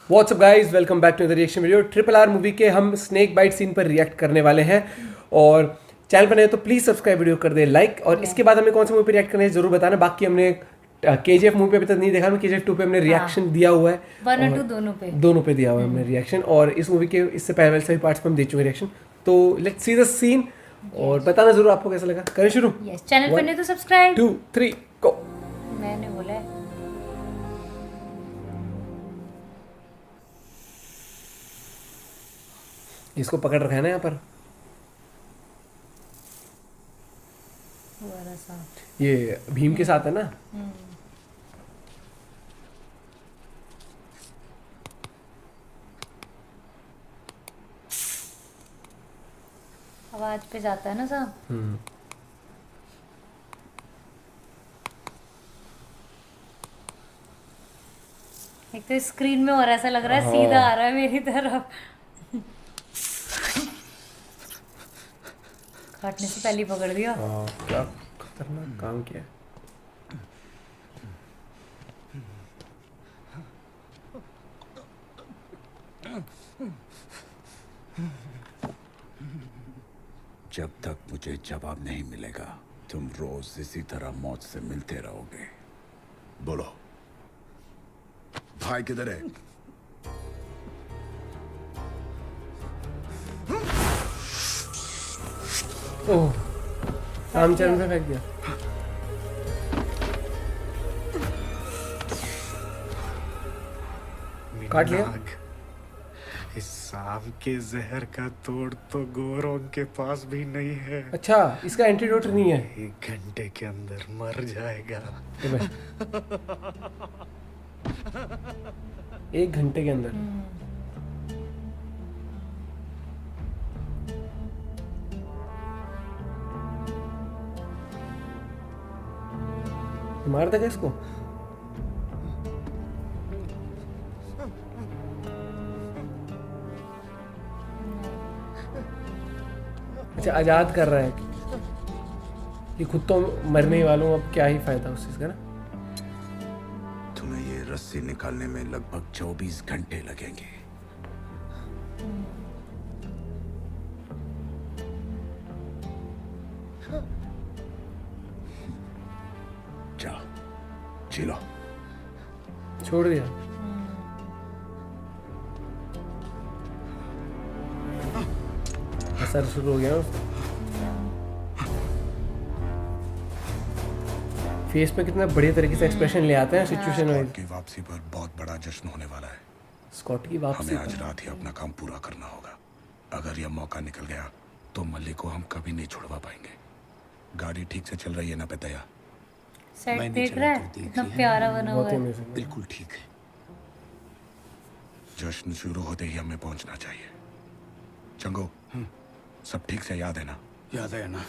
WhatsApp guys, welcome back to the reaction video. RRR movie के हम snake bite scene पर react करने वाले हैं और चैनल पर नए तो प्लीज सब्सक्राइब, वीडियो कर दे लाइक। और इसके बाद हमें कौन सी मूवी पर रिएक्ट करना है जरूर बताना। बाकी हमने KGF मूवी पे अभी तक नहीं देखा, KGF 2 पे हमने रिएक्शन दिया हुआ है, 1 और 2 दोनों पे दिया हुआ है हमने रिएक्शन। और इस मूवी के इससे पहले सभी पार्ट्स पे हम दे चुके रिएक्शन। तो लेट्स सी द सीन और बताना जरूर आपको कैसा लगा। करें शुरू? यस, चैनल पर नहीं तो सब्सक्राइब। 2 3 गो। मैंने बोला है। इसको पकड़ रखा है ना यहाँ पर, वाला सांप। ये भीम के साथ है ना। आवाज पे जाता है ना सांप। एक तो स्क्रीन में और ऐसा लग रहा है सीधा आ रहा है मेरी तरफ। काटने से पहले ही पकड़ दिया। क्या खतरनाक काम किया। जब तक मुझे जवाब नहीं मिलेगा तुम रोज इसी तरह मौत से मिलते रहोगे। बोलो, भाई किधर है? ओह, रामचरण पे फेंक दिया। काट लिया। इस सांप के जहर का तोड़ तो गोरों के पास भी नहीं है। अच्छा, इसका एंटीडोट नहीं है। 1 घंटे के अंदर मर जाएगा। 1 घंटे के अंदर। मार देगा इसको। अच्छा, आजाद कर रहा है कि खुद तो मरने ही वाला हूं, अब क्या ही फायदा उस चीज का ना। तुम्हें ये रस्सी निकालने में लगभग 24 घंटे लगेंगे। जाओ, जी लो। छोड़ दिया। असर शुरू हो गया। फेस पे कितना बढ़िया तरीके से एक्सप्रेशन ले आते हैं सिचुएशन में। की वापसी पर बहुत बड़ा जश्न होने वाला है। स्कॉट की वापसी हमें आज रात ही अपना काम पूरा करना होगा। अगर यह मौका निकल गया तो मल्लिक को हम कभी नहीं छुड़वा पाएंगे। गाड़ी ठीक से चल रही है ना पेतया? सेट देख रहा है कितना प्यारा बना हुआ है। बिल्कुल ठीक है। जश्न शुरू होते ही हमें पहुंचना चाहिए। चंगो, सब ठीक से याद है ना? याद है ना?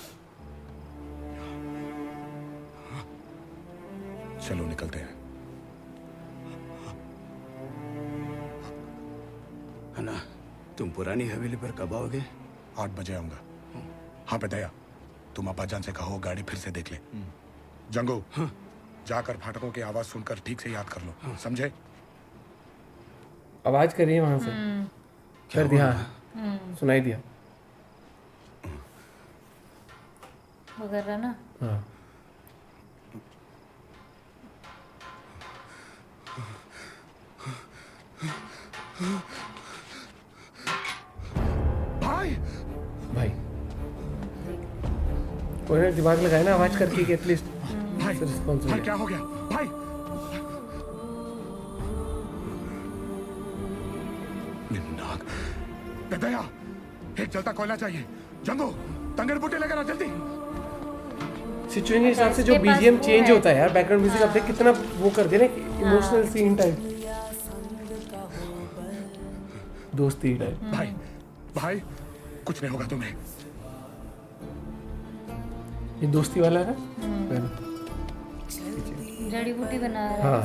चलो निकलते हैं। है ना? तुम पुरानी हवेली पर कब आओगे? 8 बजे आऊंगा। हाँ पेतया, तुम अब्बाजान से कहो गाड़ी फिर से देख ले। जंगो, जाकर फाटकों की आवाज सुनकर ठीक से याद कर लो। समझे? आवाज कर रही है वहां से। कर दिया, सुनाई दिया वगैरह ना। हाँ। भाई भाई कोई ने दिमाग लगाया ना आवाज करके कि एटलीस्ट भाई रिस्पॉन्स भाई क्या हो गया भाई? निन्नाग, पेतया, एक जलता कोयला चाहिए। जंगो, तंगेर बूटे लेकर आ जल्दी। सिचुएशन के हिसाब से जो BGM चेंज होता है यार, बैकग्राउंड म्यूजिक अब देख कितना वो कर दे ना, इमोशनल सीन टाइप, दोस्ती टाइप। भाई भाई कुछ नहीं होगा तुम्हें। ये दोस्ती वाला है ना। जड़ी बूटी बना रहा है। हाँ,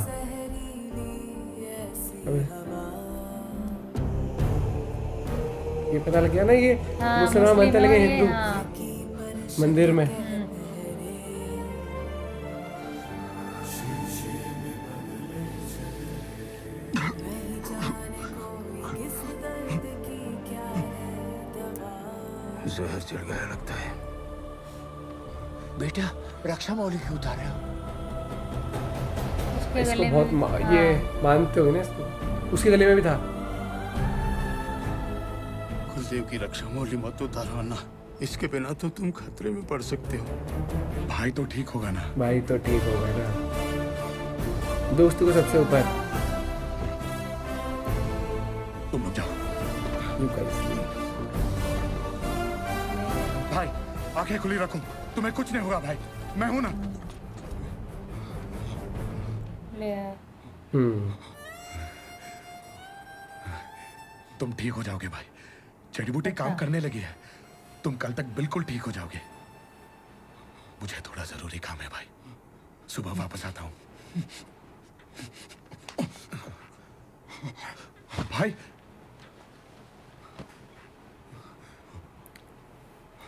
ये पता लग गया ना, ये मुसलमान बनते लगे हिंदू मंदिर में। जहर चढ़ गया लगता है। बेटा रक्षा मौली क्यों उतारे हो? उसके इसको गले बहुत में ये मानते हो ना इसको। उसके गले में भी था। गुरुदेव की रक्षा मौली मत उतारो अन्ना, इसके बिना तो तुम खतरे में पड़ सकते हो। भाई तो ठीक होगा ना? भाई तो ठीक होगा ना, दोस्ती को सबसे ऊपर। तुम लोग जाओ। You guys leave. भाई आंखें खुली रखो, तुम्हें कुछ नहीं होगा भाई, मैं हूं ना। ले आया। तुम ठीक हो जाओगे भाई, जड़ी बूटी काम करने लगी है, तुम कल तक बिल्कुल ठीक हो जाओगे। मुझे थोड़ा जरूरी काम है भाई, सुबह वापस आता हूं। भाई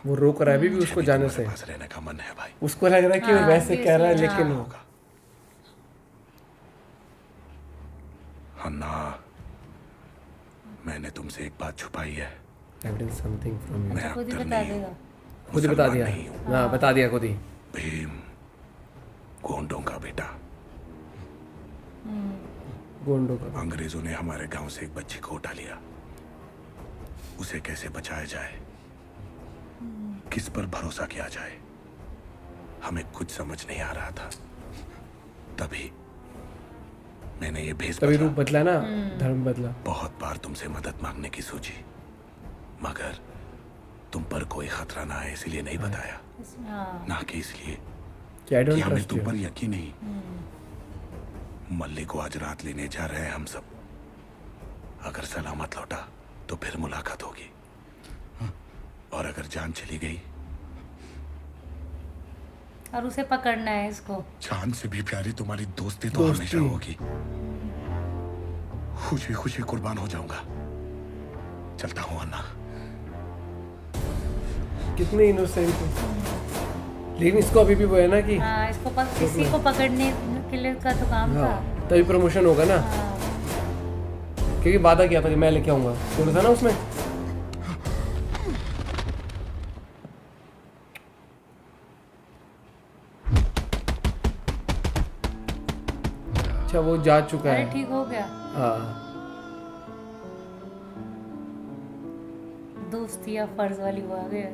वो रोक रहा है अभी भी उसको जाने से। पास रहने का मन है भाई। उसको लग रहा है कि वो हाँ, वैसे कह रहा है इसलिए, लेकिन हाँ। होगा। अन्ना, मैंने तुमसे एक बात छुपाई है। Evidence something from you. मैं खुद ही अख्तर बता नहीं हूं, देगा। खुद ही बता मुसलमान दिया। नहीं हूं, हाँ बता दिया खुद ही। भीम गोंडों का बेटा। गोंडो का। अंग्रेजों ने हमारे गांव से एक बच्ची को उठा लिया, उसे कैसे बचाया जाए, किस पर भरोसा किया जाए, हमें कुछ समझ नहीं आ रहा था। तभी मैंने ये भेष तभी बदला। रूप बदला ना, धर्म बदला। बहुत बार तुमसे मदद मांगने की सोची, मगर तुम पर कोई खतरा ना है इसलिए नहीं बताया, हाँ, ना कि इसलिए कि I कि don't हमें trust तुम you. पर यकीन नहीं। मल्ली को आज रात लेने जा रहे हैं हम सब, अगर सलामत लौटा तो फिर मुलाकात होगी, और अगर जान चली गई, और उसे पकड़ना है इसको। जान से भी प्यारी तुम्हारी दोस्ती तो दोस्ती। हमेशा होगी। खुशी खुशी कुर्बान हो जाऊंगा। चलता हूं अन्ना। कितने इनोसेंट है, लेकिन इसको अभी भी वो है ना कि हाँ, इसको किसी को पकड़ने के लिए का तो काम था। हाँ तभी प्रमोशन होगा ना, हाँ, क्योंकि वादा किया था कि मैं लेके आऊंगा, बोला था ना उसमें। अच्छा वो जा चुका अरे है। ठीक हो गया। हाँ दोस्ती या फर्ज वाली वो आ गया।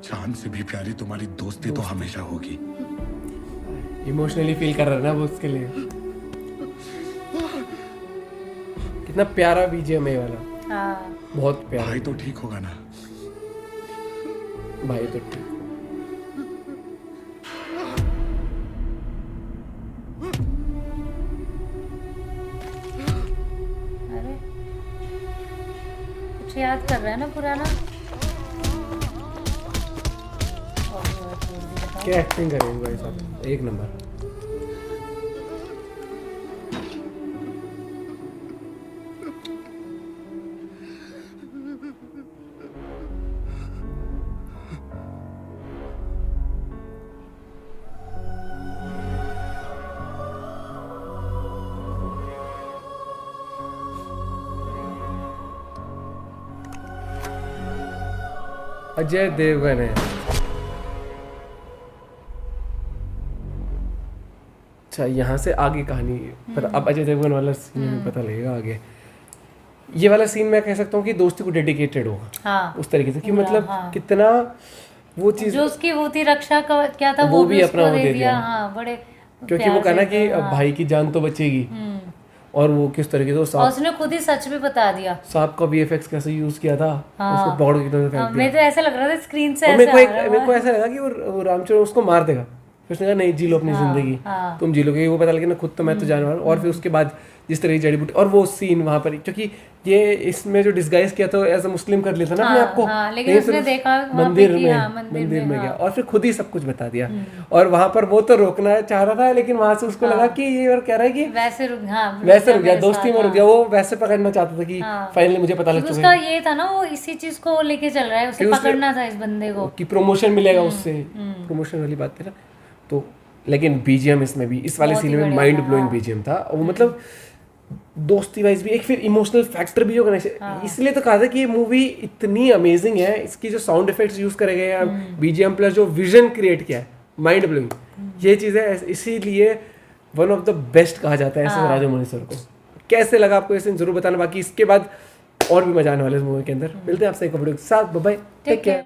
जान से भी प्यारी तुम्हारी दोस्ती तो हमेशा होगी। इमोशनली फील कर रहा है ना वो उसके लिए। कितना प्यारा बीजीएम है ये वाला, हाँ, बहुत प्यारा। भाई तो ठीक होगा ना? भाई तो ठीक। अरे कुछ याद कर रहा है ना पुराना। क्या एक्टिंग करेंगे भाई साहब, एक नंबर। अजय देवगन है। अच्छा यहाँ से आगे कहानी पता, अब अजय देवगन वाला सीन में पता लगेगा आगे। ये वाला सीन मैं कह सकता हूँ कि दोस्ती को डेडिकेटेड होगा हाँ, उस तरीके से कि पूरा, मतलब हाँ। कितना वो चीज, जो उसकी वो थी रक्षा का क्या था वो भी उसको अपना वो दे दिया। हाँ, बड़े क्योंकि प्यार वो कहना से कि था, हाँ। भाई की जान तो बचेगी, और वो किस तरीके से वो और सांप उसने खुद ही सच भी बता दिया। सांप का VFX कैसे यूज किया था, हाँ। उसको पकड़ के किधर से फेंक हाँ, दिया। मेरे तो ऐसा लग रहा था स्क्रीन से और ऐसा आ रहा मेरे को है। ऐसा लगा कि वो रामचरण उसको मार देगा, फिर उसने कहा नहीं जी लो अपनी जिंदगी, हाँ। तुम जी लोगे। वो पता लगे ना खुद तो मैं तो जाने वाला हूं। और फिर उसके बाद जिस तरह की जड़ी बूटी और वो सीन वहां पर, क्योंकि ये इसमें जो डिस्गाइज किया था एज अ मुस्लिम कर लेता ना अपने हाँ, आप को, हाँ, लेकिन फिर उसने देखा वहाँ पे मंदिर कि में, हाँ, मंदिर में गया हाँ। और फिर खुद ही सब कुछ बता दिया। और वहां पर वो तो रोकना चाह रहा था, लेकिन वहां से उसको लगा कि ये और कह रहा है कि वैसे रुक गया, दोस्ती में रुक गया। वो वैसे पकड़ना चाहता था कि हाँ। फाइनली मुझे पता लग उसका चुका है ये था ना, वो इसी चीज को लेके चल रहा है, उसे कि उसने- पकड़ना था इस बंदे को। कि प्रमोशन मिलेगा उससे, प्रमोशन वाली बात थी ना। तो लेकिन बीजीएम इसमें भी इस वाले बहुत ही सीन में बढ़िया माइंड था, ब्लोइंग हाँ। बीजीएम था। वो मतलब दोस्ती वाइज भी, एक फिर इमोशनल फैक्टर भी जो कनेक्शन, इसलिए तो कहा था कि ये मूवी इतनी अमेजिंग है। इसकी जो साउंड इफेक्ट्स यूज करे गए हैं, बीजीएम प्लस जो विजन क्रिएट किया है, माइंड ब्लोइंग, ये चीज़ें इसीलिए वन ऑफ द बेस्ट कहा जाता है ऐसे राजामौली सर को। कैसे लगा आपको ये सीन जरूर बताना, बाकी इसके बाद और भी मजा आने वाले इस मूवी के अंदर। मिलते हैं आपसे एक वीडियो के साथ, बाय बाय, टेक केयर।